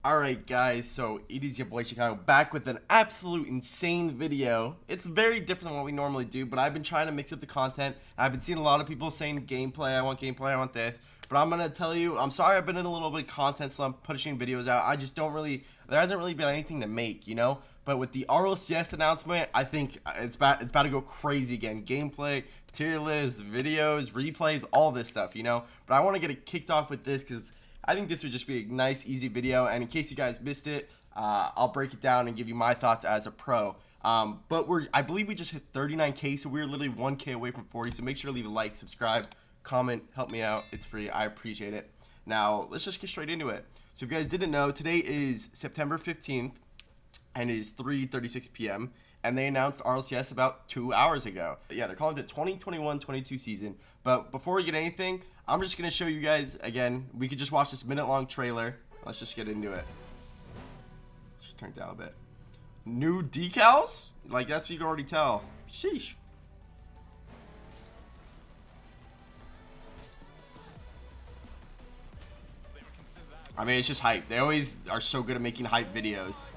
Alright guys, so it is your boy Chicago back with an absolute insane video. It's very different than what we normally do, but I've been trying to mix up the content. I've been seeing a lot of people saying gameplay, I want gameplay, I want this. But I'm going to tell you, I'm sorry I've been in a little bit of content slump, pushing videos out. I just don't really, there hasn't really been anything to make, you know? But with the RLCS announcement, I think it's about to go crazy again. Gameplay, tier lists, videos, replays, all this stuff, you know? But I want to get it kicked off with this because I think this would just be a nice, easy video, and in case you guys missed it, I'll break it down and give you my thoughts as a pro. But I believe we just hit 39K, so we're literally 1K away from 40, so make sure to leave a like, subscribe, comment, help me out. It's free. I appreciate it. Now, let's just get straight into it. So if you guys didn't know, today is September 15th, and it is 3:36 p.m., and they announced RLCS about 2 hours ago. Yeah, they're calling it the 2021-22 season. But before we get anything, I'm just going to show you guys, again, we could just watch this minute-long trailer. Let's just get into it. Just turn it down a bit. New decals? Like, that's what you can already tell. Sheesh. I mean, it's just hype. They always are so good at making hype videos.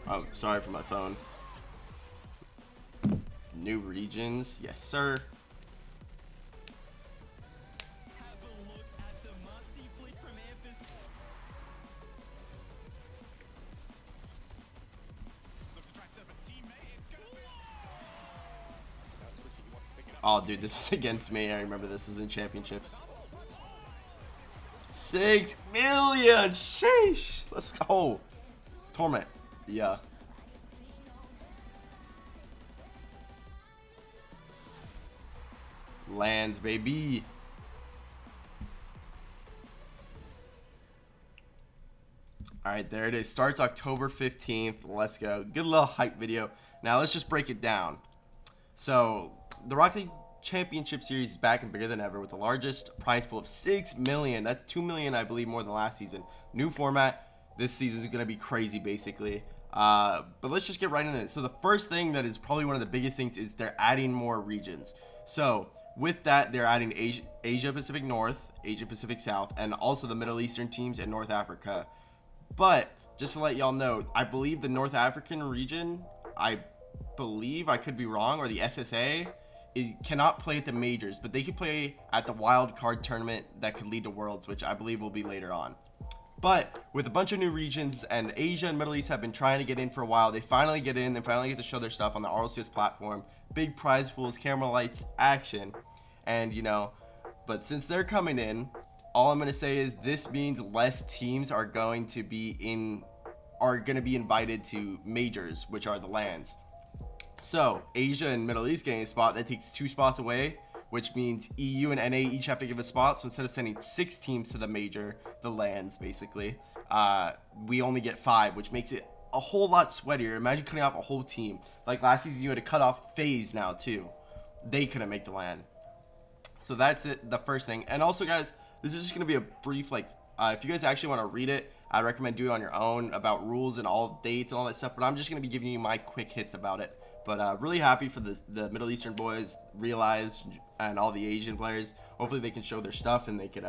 Oh, sorry for my phone. New regions. Yes, sir. Oh, dude, this was against me. I remember this was in championships. 6 million. Sheesh. Let's go. Torment. Yeah. Lands, baby. Alright, there it is. Starts October 15th. Let's go. Good little hype video. Now, let's just break it down. So, the Rocket League Championship Series is back and bigger than ever with the largest prize pool of 6 million. That's 2 million, I believe, more than last season. New format. This season is going to be crazy, basically. But let's just get right into it. So the first thing that is probably one of the biggest things is they're adding more regions. So with that, they're adding Asia Pacific North, Asia Pacific South, and also the Middle Eastern teams and North Africa. But just to let y'all know, I believe the North African region, I believe, I could be wrong, or the SSA, cannot play at the majors, but they can play at the wild card tournament that could lead to Worlds, which I believe will be later on. But with a bunch of new regions, and Asia and Middle East have been trying to get in for a while, they finally get in. They finally get to show their stuff on the RLCS platform. Big prize pools, camera lights, action. And, you know, but since they're coming in, all I'm going to say is this means less teams are going to be invited to majors, which are the lands. So Asia and Middle East getting a spot, that takes 2 spots away, which means EU and NA each have to give a spot. So instead of sending 6 teams to the major, the lands basically, we only get 5, which makes it a whole lot sweatier. Imagine cutting off a whole team. Like last season, you had to cut off FaZe now too. They couldn't make the land. So that's it, the first thing. And also, guys, this is just going to be a brief, like, if you guys actually want to read it, I recommend doing it on your own about rules and all dates and all that stuff. But I'm just going to be giving you my quick hits about it. But really happy for the Middle Eastern boys, realized, and all the Asian players. Hopefully they can show their stuff and they could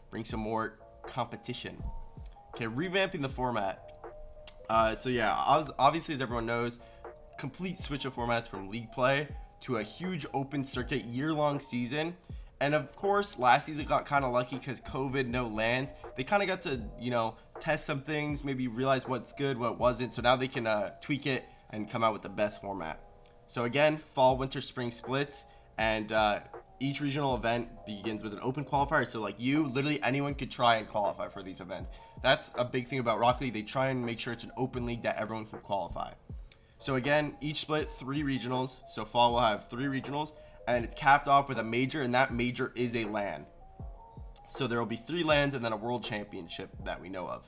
bring some more competition. Okay, revamping the format. So yeah, obviously, as everyone knows, complete switch of formats from league play to a huge open circuit year-long season. And of course, last season got kind of lucky because COVID, no lands. They kind of got to, you know, test some things, maybe realize what's good, what wasn't. So now they can tweak it and come out with the best format. So again, fall, winter, spring splits, and each regional event begins with an open qualifier. So like literally anyone could try and qualify for these events. That's a big thing about Rocket League. They try and make sure it's an open league that everyone can qualify. So again, each split 3 regionals. So fall will have 3 regionals, and it's capped off with a major, and that major is a LAN. So there will be 3 LANs and then a world championship that we know of.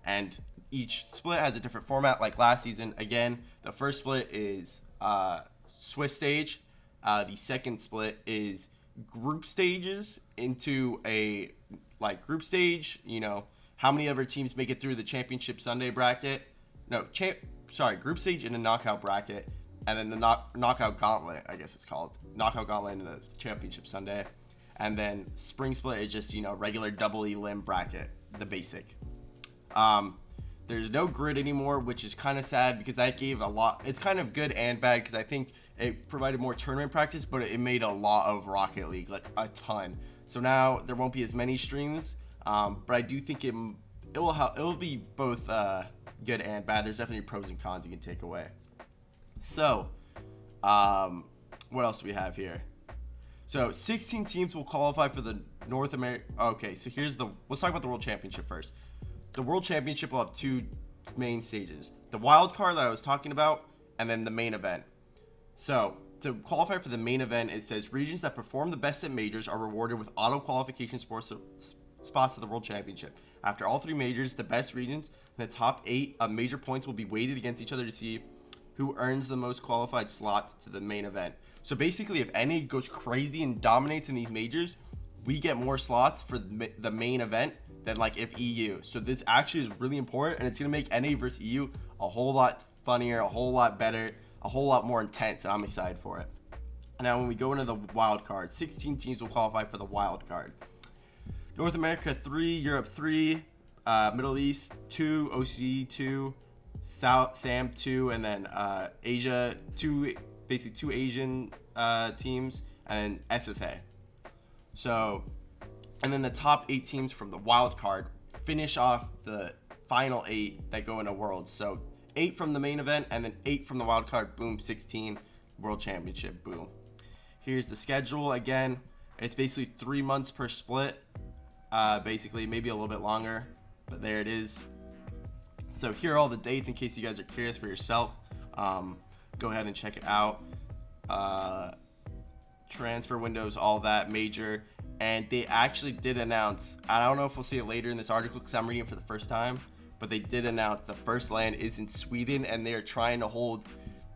And each split has a different format like last season. Again, the first split is Swiss stage. The second split is group stages into a group stage. You know, how many other teams make it through the championship Sunday bracket? No, group stage in a knockout bracket, and then the knockout gauntlet, I guess it's called knockout gauntlet in the championship Sunday. and then spring split is just, you know, regular double elim bracket, the basic. There's no grid anymore, which is kind of sad because that gave a lot. It's kind of good and bad because I think it provided more tournament practice, but it made a lot of Rocket League, like a ton. So now there won't be as many streams, but I do think it will be both good and bad. There's definitely pros and cons you can take away. So, what else do we have here? So 16 teams will qualify for the North America. Okay, so let's talk about the World Championship first. The World Championship will have two main stages: the wild card that I was talking about, and then the main event. So to qualify for the main event, it says regions that perform the best at majors are rewarded with auto qualification spots to the World Championship. After all 3 majors, the best regions in the top 8 of major points will be weighted against each other to see who earns the most qualified slots to the main event. So basically, if NA goes crazy and dominates in these majors, we get more slots for the main event than like if EU. So this actually is really important, and it's going to make NA versus EU a whole lot funnier, a whole lot better, a whole lot more intense, and I'm excited for it. Now when we go into the wild card, 16 teams will qualify for the wild card. North America 3, Europe 3, Middle East 2, OCE 2, South SAM 2, and then Asia 2, basically 2 Asian teams, and then SSA. So, and then the top 8 teams from the wild card finish off the final 8 that go into Worlds. So 8 from the main event, and then 8 from the wild card. Boom, 16 World Championship. Boom. Here's the schedule again. It's basically 3 months per split. Basically, maybe a little bit longer, but there it is. So here are all the dates in case you guys are curious for yourself. Go ahead and check it out. Transfer windows, all that major. And they actually did announce, I don't know if we'll see it later in this article because I'm reading it for the first time, but they did announce the first land is in Sweden, and they are trying to hold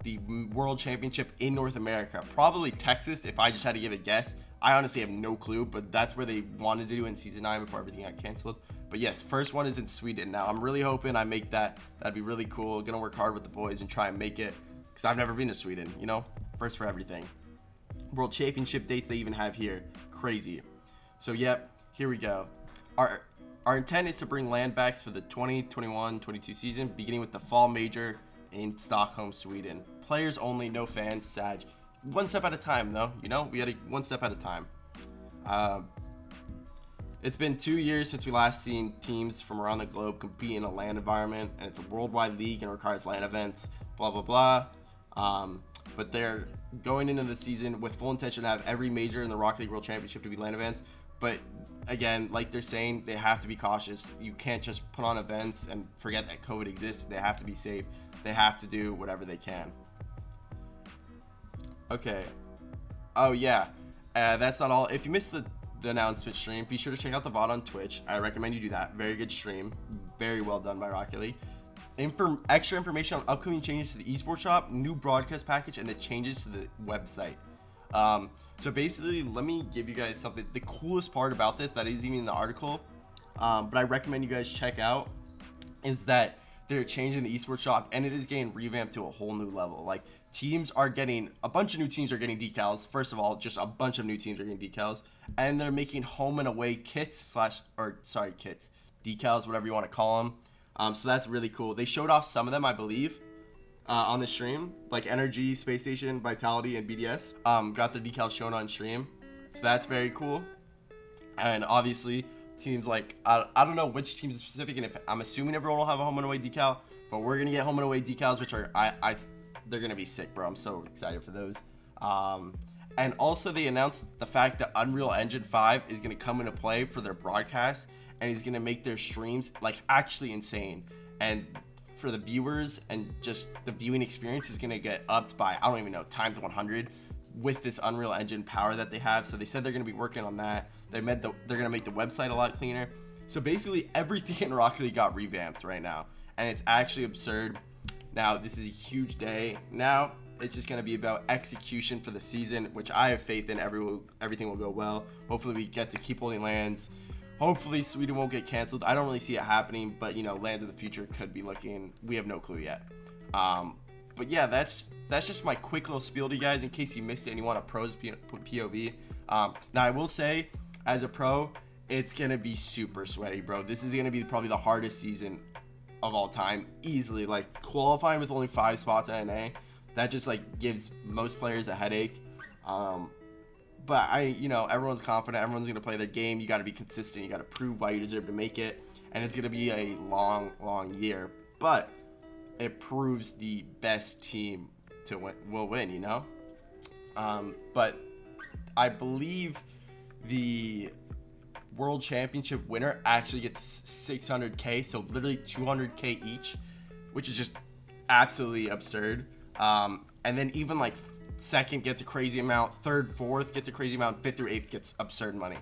the World Championship in North America. Probably Texas, if I just had to give a guess. I honestly have no clue, but that's where they wanted to do in Season 9 before everything got canceled. But yes, first one is in Sweden. Now, I'm really hoping I make that. That'd be really cool. Gonna work hard with the boys and try and make it, because I've never been to Sweden, you know? First for everything. World Championship dates they even have here. Crazy. So, yep, here we go. Our intent is to bring land backs for the 2021-22 season, beginning with the fall major in Stockholm, Sweden. Players only, no fans, Sag. One step at a time, though. You know, we had one step at a time. It's been 2 years since we last seen teams from around the globe compete in a LAN environment, and it's a worldwide league and requires LAN events, blah, blah, blah. But they're going into the season with full intention to have every major in the Rocket League World Championship to be LAN events. But again, like they're saying, they have to be cautious. You can't just put on events and forget that COVID exists. They have to be safe. They have to do whatever they can. Okay. Oh, yeah. That's not all. If you missed the announcement stream, be sure to check out the VOD on Twitch. I recommend you do that. Very good stream. Very well done by Rocket League. Extra information on upcoming changes to the esports shop, new broadcast package, and the changes to the website. So basically, let me give you guys something. The coolest part about this that is even in the article, but I recommend you guys check out, is that they're changing the esports shop, and it is getting revamped to a whole new level. Like, a bunch of new teams are getting decals. First of all, just a bunch of new teams are getting decals, and they're making home and away decals, whatever you want to call them. So that's really cool. They showed off some of them, I believe, on the stream, like Energy, Space Station, Vitality, and BDS. Got their decals shown on stream, so that's very cool. And obviously, teams like, I don't know which teams specific, and if I'm assuming everyone will have a home and away decal, but we're gonna get home and away decals, which are they're gonna be sick, bro. I'm so excited for those. And also they announced the fact that Unreal Engine 5 is gonna come into play for their broadcast, and he's gonna make their streams like actually insane. And for the viewers and just the viewing experience is gonna get upped by, I don't even know, times 100 with this Unreal Engine power that they have. So they said they're gonna be working on that. They're gonna make the website a lot cleaner. So basically everything in Rocket League got revamped right now, and it's actually absurd. Now this is a huge day. Now it's just gonna be about execution for the season, which I have faith in everything will go well. Hopefully we get to keep holding lands. Hopefully Sweden won't get canceled. I don't really see it happening, but you know, lands in the future could be looking, we have no clue yet. But But yeah, that's just my quick little spiel to you guys in case you missed it and you want a pros POV. Now I will say, as a pro, it's gonna be super sweaty, bro. This is gonna be probably the hardest season of all time, easily. Like, qualifying with only 5 spots at NA, that just like gives most players a headache. But everyone's confident, everyone's gonna play their game. You got to be consistent, you got to prove why you deserve to make it, and it's gonna be a long year, but it proves the best team will win, but I believe the World Championship winner actually gets 600k, so literally 200k each, which is just absolutely absurd. And then even like second gets a crazy amount, third, fourth gets a crazy amount, fifth through eighth gets absurd money.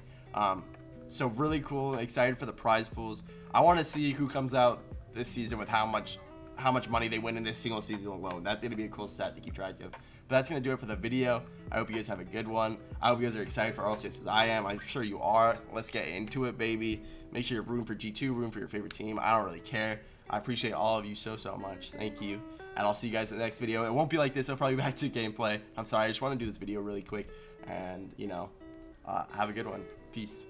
So really cool, excited for the prize pools. I want to see who comes out this season with how much money they win in this single season alone. That's going to be a cool stat to keep track of. But that's going to do it for the video. I hope you guys have a good one. I hope you guys are excited for RLCS as I am. I'm sure you are. Let's get into it, baby. Make sure you're rooting for G2, rooting for your favorite team. I don't really care. I appreciate all of you so much. Thank you. And I'll see you guys in the next video. It won't be like this. I'll probably be back to gameplay. I'm sorry. I just want to do this video really quick. And, have a good one. Peace.